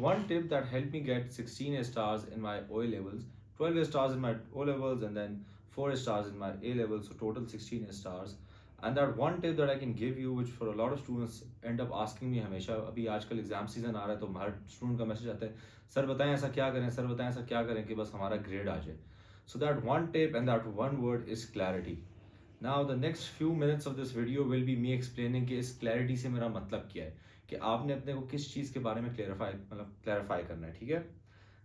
one tip that helped me get 16 A stars in my O levels, 12 A stars in my O levels, and then 4 A stars in my A levels, so total 16 A stars. And that one tip that I can give you, which for a lot of students end up asking me हमेशा, अभी आजकल exam season आ रहा है तो हर student का message आता है, sir बताएं ऐसा क्या करें, सर बताएं ऐसा क्या करें कि बस हमारा ग्रेड आ जाए. So that one tip and that one word is clarity. Now the next few minutes of this video will be me explaining कि इस clarity से मेरा मतलब क्या है, कि आपने अपने को किस चीज़ के बारे में clarify करना है, ठीक है.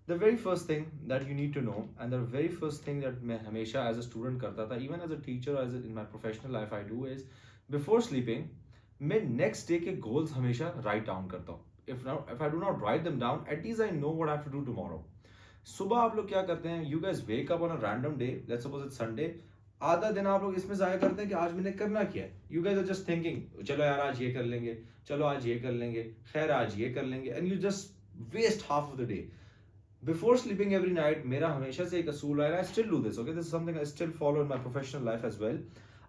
The very first thing that you need to know, and the very first thing that मैं हमेशा as a student करता था, even as a teacher, in my professional life I do is, before sleeping मैं next day के goals हमेशा write down करता हूँ. If I do not write them down, at least I know what I have to do tomorrow. सुबह आप लोग क्या करते हैं, you gas wake up on a random day, let's suppose it's Sunday, आधा दिन आप लोग इसमें जाया करते हैं कि आज मैंने करना क्या है. You guys are just thinking, चलो यार आज ये कर लेंगे, चलो आज ये कर लेंगे, खैर आज ये कर लेंगे, and you just waste half of the day. Before sleeping every night मेरा हमेशा से एक असूल है, I still do this, okay, this is something I still follow in my professional life as well.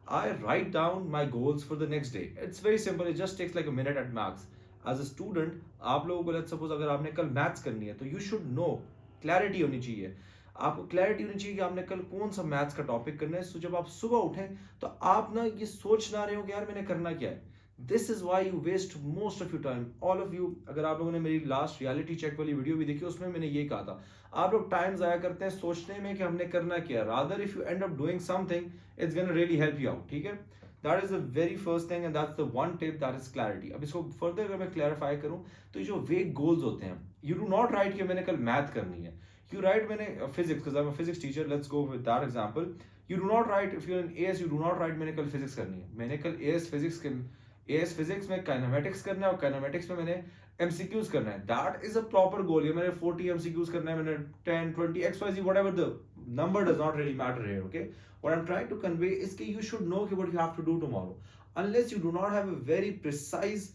I write down my goals for the next day. It's very simple. It just takes like a minute at max. As a student, आप लोगों को let's suppose अगर आपने कल maths करनी है तो you should know, clarity होनी चाहिए. आपको क्लैरिटी होनी चाहिए कि आपने कल कौन सा मैथ्स का टॉपिक करना है. सो जब आप सुबह उठें तो आप ना ये सोच ना रहे हो कि यार मैंने करना क्या है. This is why you waste most of your time, all of you. अगर आप लोगों ने मेरी लास्ट रियलिटी चेक वाली वीडियो भी देखी, उसमें मैंने ये कहा था, आप लोग टाइम जाया करते हैं सोचने में कि हमने करना क्या है. Rather if you and up doing something, it's gonna really help you out, ठीक है. That is the very first thing and that's the one tip, that is clarity. अब इसको फर्दर अगर मैं क्लैरिफाई करूं तो ये जो वेग गोल्स होते हैं, यू डू नॉट राइट कि मैंने कल मैथ करनी है. You write मैंने physics, because I'm a physics teacher, let's go with that example. You do not write, if you're in AS, you do not write मैंने कल physics करनी है. मैंने कल AS physics में kinematics करना है, और kinematics में मैंने MCQs करना है. That is a proper goal. ये मैंने 40 MCQs करना है, मैंने 10, 20, XYZ, whatever the number does not really matter here, okay? What I'm trying to convey is that you should know what you have to do tomorrow. Unless you do not have a very precise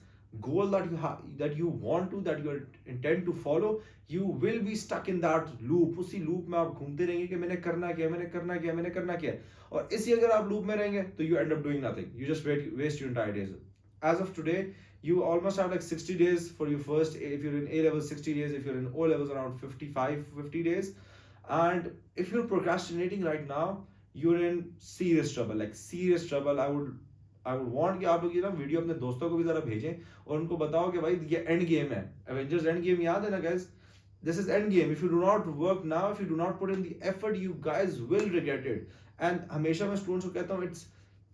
goal that you want to, that you intend to follow, you will be stuck in that loop. उसी loop में आप घूमते रहेंगे कि मैंने करना क्या, मैंने करना क्या, मैंने करना क्या. और इसी अगर आप loop में रहेंगे तो you end up doing nothing. You just waste your entire days. As of today, you almost have like 60 days for your first, if you're in A level 60 days, if you're in O levels around 50 days. And if you're procrastinating right now, you're in serious trouble, like serious trouble. I would want कि आप लोग ये ना video अपने दोस्तों को भी जरा भेजें और उनको बताओ कि भाई ये एंड गेम है. एवेंजर्स एंड गेम याद है ना guys? This is end game. If you do not work now, if you do not put in the effort, you guys will regret it. And हमेशा मैं स्टूडेंट्स को कहता हूँ,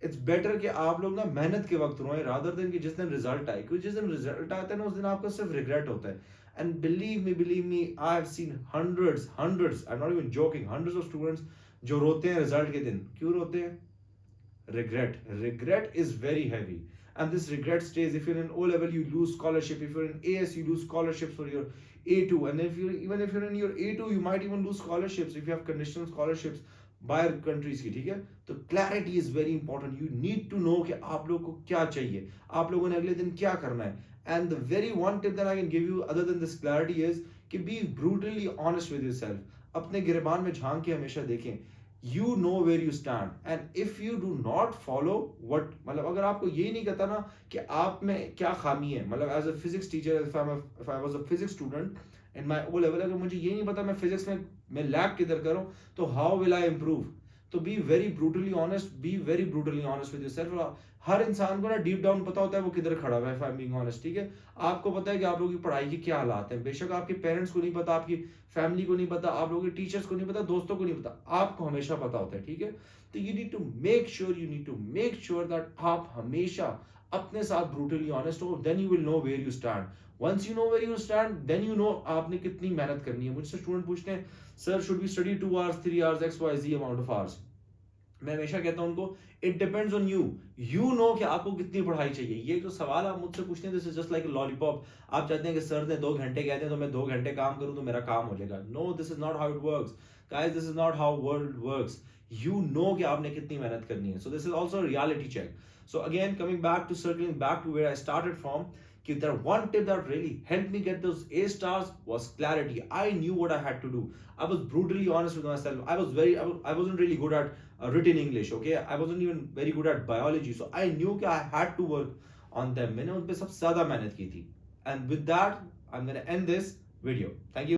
it's better कि आप लोग ना मेहनत के वक्त रोएं rather than कि जिस दिन रिजल्ट आए, क्योंकि जिस दिन रिजल्ट आता है ना उस दिन आपको सिर्फ रिग्रेट होता है. And believe me, I have seen hundreds, I'm not even joking, hundreds of students जो रोते हैं रिजल्ट के दिन. क्यों रोते हैं? Regret is very heavy, and this regret stays. If you're in O level, you lose scholarship. If you're in AS, you lose scholarships for your A2, and if you're in your A2, you might even lose scholarships if you have conditional scholarships by countries की, ठीक है. तो clarity is very important. You need to know कि आप लोगों को क्या चाहिए, आप लोगों ने अगले दिन क्या करना है. And the very one tip that I can give you other than this clarity is कि be brutally honest with yourself. अपने गिरबान में झांक के हमेशा देखें. You know where you stand, and if you do not follow what, मतलब अगर आपको ये नहीं कहता ना कि आप में क्या खामी है, मतलब as a physics teacher, if I was a physics student in my O level, अगर मुझे ये नहीं पता मैं physics में मैं लैग किधर करूं, तो how will I improve? तो be very brutally honest with yourself. हर इंसान को ना डीप डाउन पता होता है वो किधर खड़ा हुआ है, if I'm being honest, ठीक है. आपको पता है कि आप लोगों की पढ़ाई के क्या हालात हैं. बेशक आपके पेरेंट्स को नहीं पता, आपकी फैमिली को नहीं पता, आप लोगों के टीचर्स को नहीं पता, दोस्तों को नहीं पता, आपको हमेशा पता होता है, ठीक है. तो you need to make sure that आप हमेशा अपने साथ ब्रूटली ऑनेस्ट हो. then you will know where you stand. once you know where you stand, then you know आपने कितनी मेहनत करनी है. मुझसे स्टूडेंट पूछते हैं, sir should we study 2 hours 3 hours XYZ amount of hours. मैं हमेशा कहता हूं उनको, it depends on you. You know कि आपको कितनी पढ़ाई चाहिए. ये जो सवाल आप मुझसे पूछते हैं, this is just like a lollipop. आप चाहते हैं कि सर ने 2 घंटे कहते हैं तो मैं 2 घंटे काम करूं तो मेरा काम हो जाएगा. No, this is not how it works guys. This is not how world works. You know कि आपने कितनी मेहनत करनी है. So this is also reality check. So again coming back to circling back to where I started from, that one tip that really helped me get those A stars was clarity. I knew what I had to do. I was brutally honest with myself. I wasn't really good at written English, okay? I wasn't even very good at biology. So I knew that I had to work on them. मैंने उन पे सबसे ज़्यादा मेहनत की थी. And with that, I'm going to end this video. Thank you.